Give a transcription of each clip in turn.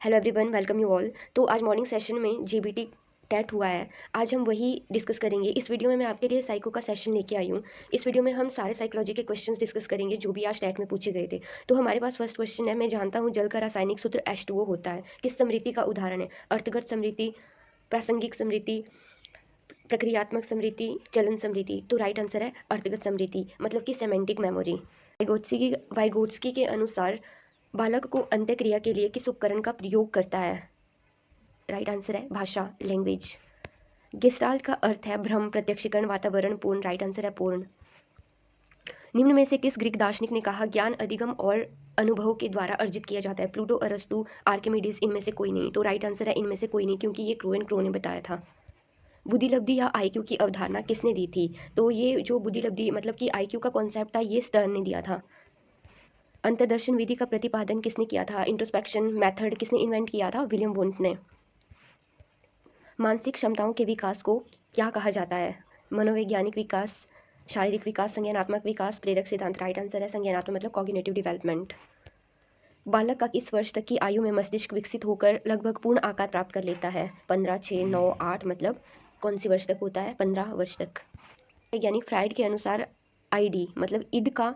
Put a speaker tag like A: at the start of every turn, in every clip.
A: Hello everyone, welcome you all. तो आज morning session में जीबीटी टेट हुआ है। आज हम वही डिस्कस करेंगे। इस वीडियो में मैं आपके लिए साइको का सेशन लेके आई हूँ। इस वीडियो में हम सारे साइकोलॉजी के क्वेश्चंस डिस्कस करेंगे जो भी आज टेट में पूछे गए थे। तो हमारे पास फर्स्ट क्वेश्चन है, मैं जानता हूँ जल का रासायनिक सूत्र H2O होता है, किस समृद्धि का उदाहरण है? अर्थगत समृद्धि, प्रासंगिक समृद्धि, प्रक्रियात्मक समृद्धि, चलन समृद्धि। तो राइट आंसर है अर्थगत समृद्धि, मतलब कि सेमेंटिक मेमोरी। वाइगोत्स्की के अनुसार बालक को अंत्यक्रिया के लिए किस उपकरण का प्रयोग करता है? राइट आंसर है भाषा, लैंग्वेज। गेस्टाल्ट का अर्थ है भ्रम, प्रत्यक्षीकरण, वातावरण, पूर्ण। राइट आंसर है पूर्ण। निम्न में से किस ग्रीक दार्शनिक ने कहा ज्ञान अधिगम और अनुभव के द्वारा अर्जित किया जाता है? प्लूटो, अरस्तु, आर्किमिडीज, इनमें से कोई नहीं। तो राइट आंसर है इनमें से कोई नहीं, क्योंकि ये क्रो एंड क्रो ने बताया था। बुद्धिलब्धि या आईक्यू की अवधारणा किसने दी थी? तो ये जो बुद्धिलब्धि मतलब कि आईक्यू का कॉन्सेप्ट था, ये स्टर्न ने दिया था। अंतर्दर्शन विधि का प्रतिपादन किसने किया था? इंट्रोस्पेक्शन मेथड किसने इन्वेंट किया था? विलियम वुंट ने। मानसिक क्षमताओं के विकास को क्या कहा जाता है? मनोवैज्ञानिक विकास, शारीरिक विकास, संज्ञानात्मक विकास, प्रेरक सिद्धांत। राइट आंसर है संज्ञानात्मक, मतलब कॉग्निटिव डेवलपमेंट। बालक का किस वर्ष तक की आयु में मस्तिष्क विकसित होकर लगभग पूर्ण आकार प्राप्त कर लेता है? 15, 6, 9, 8, मतलब कौन सी वर्ष तक होता है? 15 वर्ष तक। वैज्ञानिक फ्राइड के अनुसार आईडी मतलब ईद का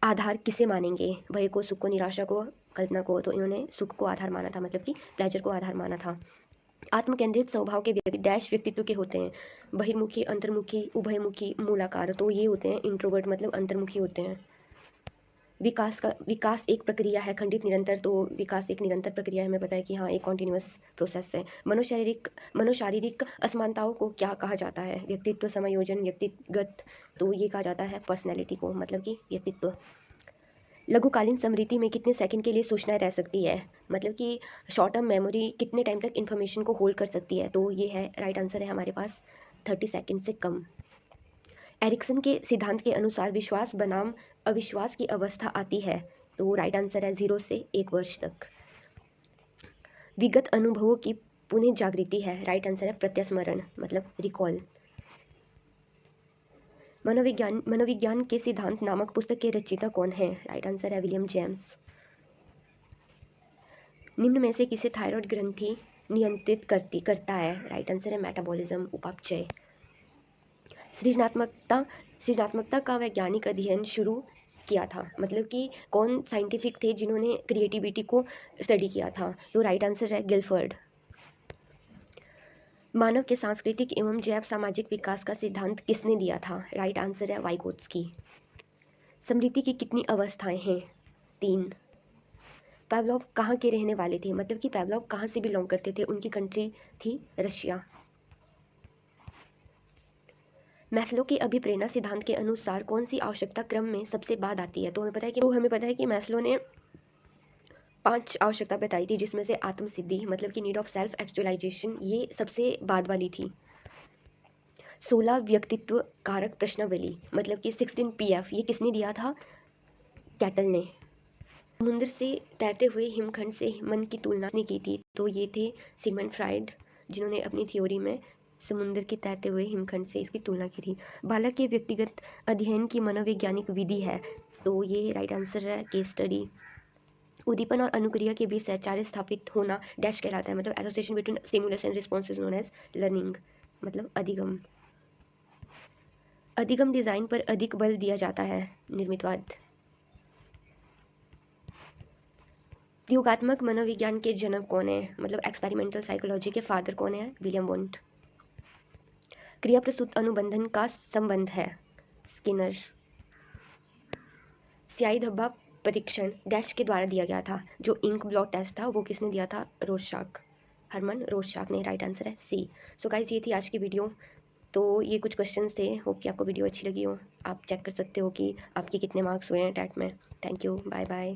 A: आधार किसे मानेंगे? भय को, सुख को, निराशा को, कल्पना को। तो इन्होंने सुख को आधार माना था, मतलब कि प्लेजर को आधार माना था। आत्मकेंद्रित स्वभाव के व्यक्ति डैश व्यक्तित्व के होते हैं? बहिर्मुखी, अंतर्मुखी, उभयमुखी, मूलाकार। तो ये होते हैं इंट्रोवर्ट, मतलब अंतर्मुखी होते हैं। विकास एक प्रक्रिया है, खंडित निरंतर। तो विकास एक निरंतर प्रक्रिया है, हमें पता है कि हाँ एक कॉन्टिन्यूअस प्रोसेस है। मनोशारीरिक असमानताओं को क्या कहा जाता है? व्यक्तित्व समायोजन, व्यक्तिगत। तो ये कहा जाता है पर्सनैलिटी को, मतलब कि व्यक्तित्व। लघुकालीन स्मृति में कितने सेकंड के लिए सूचनाएं रह सकती है? मतलब कि शॉर्ट टर्म मेमोरी कितने टाइम तक इन्फॉर्मेशन को होल्ड कर सकती है? तो ये है राइट आंसर है हमारे पास 30 सेकंड से कम। एरिक्सन के सिद्धांत के अनुसार विश्वास बनाम अविश्वास की अवस्था आती है। तो राइट आंसर है 0 से 1 वर्ष तक। विगत अनुभवों की पुनः जागृति है। राइट आंसर है प्रत्यस्मरण, मतलब रिकॉल। मनोविज्ञान के सिद्धांत नामक पुस्तक के रचयिता कौन है? राइट आंसर है विलियम जेम्स। निम्न में से किसे थायराइड ग्रंथि नियंत्रित करता है? राइट आंसर है मेटाबॉलिज्म, उपापचय। सृजनात्मकता का वैज्ञानिक अध्ययन शुरू किया था? मतलब कि कौन साइंटिफिक थे जिन्होंने क्रिएटिविटी को स्टडी किया था? तो राइट आंसर है गिलफर्ड। मानव के सांस्कृतिक एवं जैव सामाजिक विकास का सिद्धांत किसने दिया था? राइट आंसर है वाइगोत्स्की। स्मृति की कितनी अवस्थाएं हैं? 3। पावलोव कहाँ के रहने वाले थे? मतलब कि पावलोव कहाँ से बिलोंग करते थे? उनकी कंट्री थी रशिया। मैस्लो के अभिप्रेरणा सिद्धांत के अनुसार कौन सी आवश्यकता क्रम में सबसे बाद आती है? तो हमें पता है कि मैस्लो ने 5 आवश्यकता बताई थी, जिसमें से आत्मसिद्धि मतलब कि नीड ऑफ सेल्फ एक्चुअलाइजेशन, ये सबसे बाद वाली थी। 16 व्यक्तित्व कारक प्रश्नावली मतलब कि 16 PF, ये किसने दिया था? कैटल ने। समुद्र से तैरते हुए हिमखंड से मन की तुलना ने की थी? तो ये थे सिगमंड फ्राइड, जिन्होंने अपनी थ्योरी में समुद्र के तैरते हुए हिमखंड से इसकी तुलना की थी। बालक के व्यक्तिगत अध्ययन की मनोवैज्ञानिक विधि है? तो ये राइट आंसर है केस स्टडी। उद्दीपन और अनुक्रिया के बीच सहचार्य स्थापित होना डैश कहलाता है? मतलब association between stimulus and response is known as learning, मतलब अधिगम। अधिगम डिजाइन पर अधिक बल दिया जाता है? निर्मितवाद। प्रयोगात्मक मनोविज्ञान के जनक कौन है? मतलब एक्सपेरिमेंटल साइकोलॉजी के फादर कौन है? William Wundt. क्रिया प्रसूत अनुबंधन का संबंध है? स्किनर। स्याही धब्बा परीक्षण डैश के द्वारा दिया गया था? जो इंक ब्लॉट टेस्ट था वो किसने दिया था? रोरशाक, हरमन रोरशाक ने। राइट आंसर है सी। सो गाइस, ये थी आज की वीडियो। तो ये कुछ क्वेश्चंस थे, होप कि आपको वीडियो अच्छी लगी हो। आप चेक कर सकते हो कि आपके कितने मार्क्स हुए हैं टेट में। Thank you, bye bye.